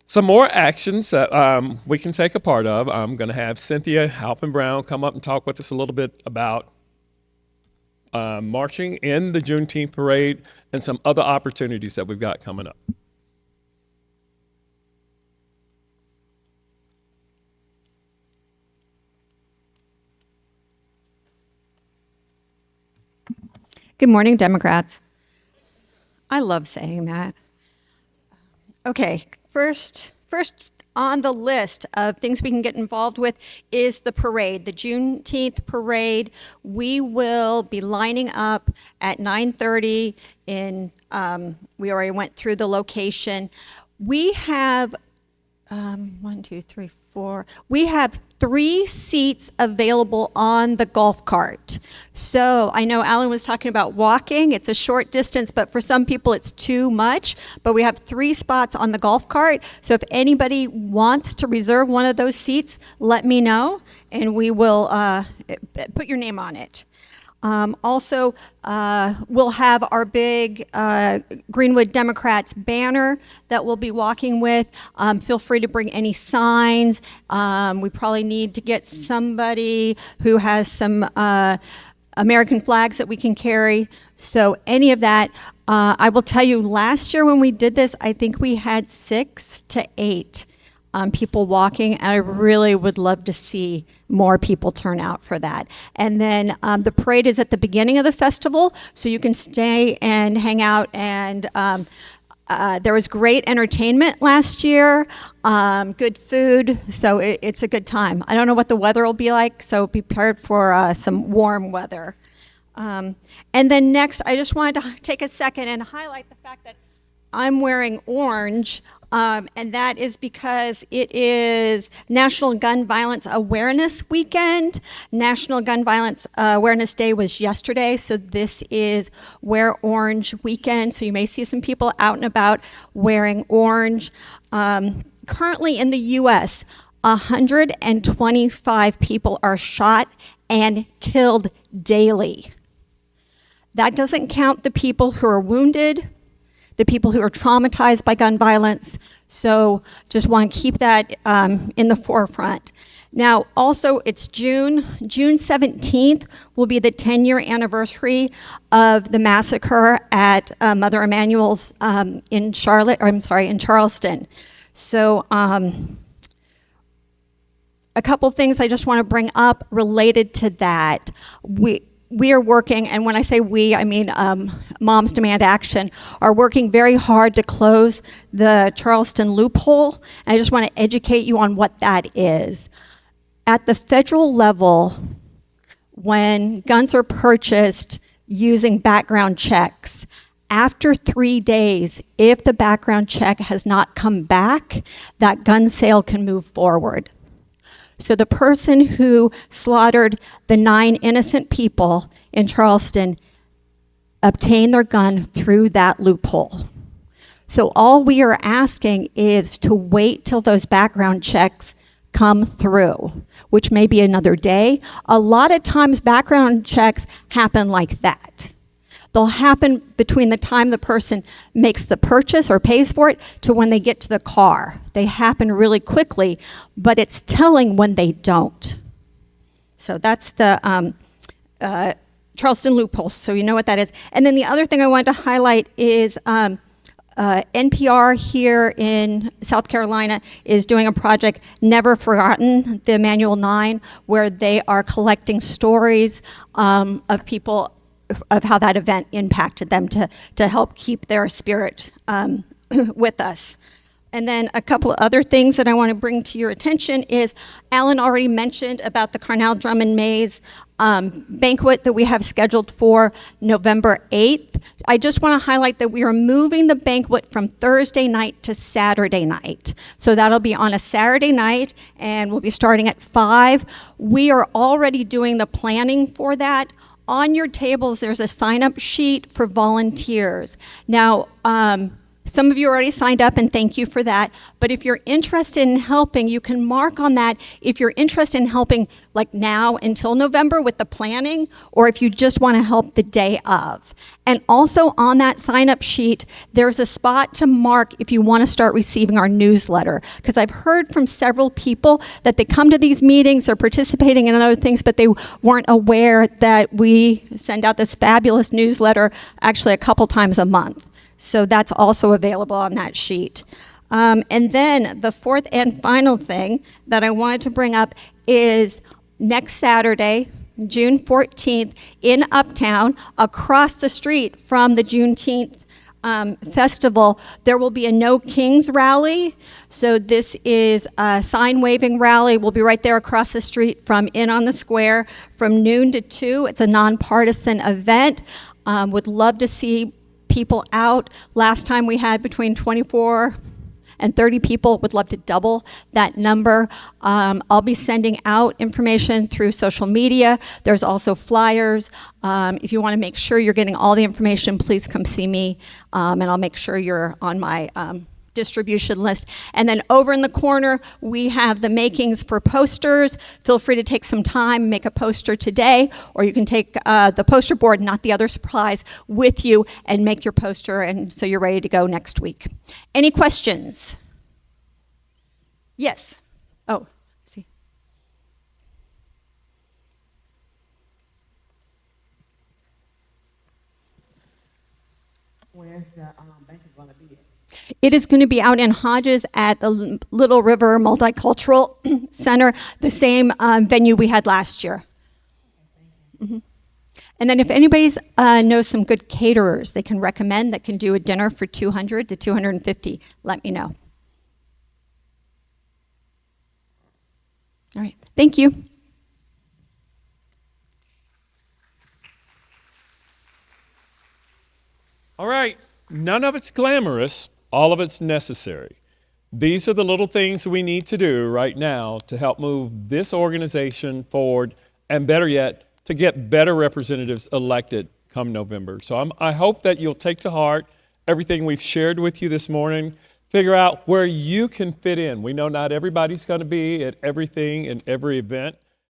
Some more actions that we can take a part of. I'm going to have Cynthia Halpin Brown come up and talk with us a little bit about marching in the Juneteenth parade and some other opportunities that we've got coming up. Good morning, Democrats. I love saying that. Okay, first on the list of things we can get involved with is the parade, the Juneteenth parade. We will be lining up at 9:30 in, we already went through the location. We have, 1, 2, 3, 4. We have 3 seats available on the golf cart. So I know Alan was talking about walking. It's a short distance, but for some people it's too much. But we have 3 spots on the golf cart. So if anybody wants to reserve one of those seats, let me know, and we will put your name on it. Also, we'll have our big Greenwood Democrats banner that we'll be walking with. Feel free to bring any signs. We probably need to get somebody who has some American flags that we can carry. So any of that. I will tell you, last year when we did this, I think we had 6 to 8 people walking, and I really would love to see more people turn out for that. And then the parade is at the beginning of the festival, so you can stay and hang out. And there was great entertainment last year, good food, so it's a good time. I don't know what the weather will be like, so be prepared for some warm weather. And then next, I just wanted to take a second and highlight the fact that I'm wearing orange. And that is because it is National Gun Violence Awareness Weekend. National Gun Violence Awareness Day was yesterday, so this is Wear Orange Weekend. So you may see some people out and about wearing orange. Currently in the U.S., 125 people are shot and killed daily. That doesn't count the people who are wounded, the people who are traumatized by gun violence. So just want to keep that in the forefront. Now, also, it's June 17th will be the 10-year anniversary of the massacre at Mother Emanuel's in Charleston. So a couple things I just want to bring up related to that. We are working, and when I say we, I mean Moms Demand Action, are working very hard to close the Charleston loophole. And I just want to educate you on what that is. At the federal level, when guns are purchased using background checks, after 3 days, if the background check has not come back, that gun sale can move forward. So the person who slaughtered the 9 innocent people in Charleston obtained their gun through that loophole. So all we are asking is to wait till those background checks come through, which may be another day. A lot of times background checks happen like that. They'll happen between the time the person makes the purchase or pays for it to when they get to the car. They happen really quickly, but it's telling when they don't. So that's the Charleston loophole, so you know what that is. And then the other thing I wanted to highlight is NPR here in South Carolina is doing a project, Never Forgotten, the Emanuel 9, where they are collecting stories of people of how that event impacted them to help keep their spirit with us. And then a couple of other things that I want to bring to your attention is Alan already mentioned about the Carnell Drummond Mays banquet that we have scheduled for November 8th. I just want to highlight that we are moving the banquet from Thursday night to Saturday night. So that'll be on a Saturday night, and we'll be starting at 5. We are already doing the planning for that. On your tables, there's a sign-up sheet for volunteers. Now, Some of you already signed up, and thank you for that. But if you're interested in helping, you can mark on that if you're interested in helping like now until November with the planning, or if you just want to help the day of. And also on that sign-up sheet, there's a spot to mark if you want to start receiving our newsletter. Because I've heard from several people that they come to these meetings, they're participating in other things, but they weren't aware that we send out this fabulous newsletter actually a couple times a month. So that's also available on that sheet. And then the fourth and final thing that I wanted to bring up is next Saturday, June 14th, in Uptown, across the street from the Juneteenth festival, there will be a No Kings rally. So this is a sign waving rally. We'll be right there across the street from In on the Square from noon to 2. It's a nonpartisan event. Would love to see people out. Last time we had between 24 and 30 people. Would love to double that number. I'll be sending out information through social media. There's also flyers. If you want to make sure you're getting all the information, please come see me, and I'll make sure you're on my distribution list. And then over in the corner, we have the makings for posters. Feel free to take some time, make a poster today, or you can take the poster board, not the other supplies, with you and make your poster, and so you're ready to go next week. Any questions? Yes. Oh, I see. Where's the bank going to be at? It is going to be out in Hodges at the Little River Multicultural Center, the same venue we had last year. Mm-hmm. And then if anybody knows some good caterers they can recommend that can do a dinner for 200 to 250, let me know. All right, thank you. All right, none of it's glamorous, all of it's necessary. These are the little things we need to do right now to help move this organization forward, and better yet, to get better representatives elected come November. So I hope that you'll take to heart everything we've shared with you this morning, figure out where you can fit in. We know not everybody's going to be at everything in every event,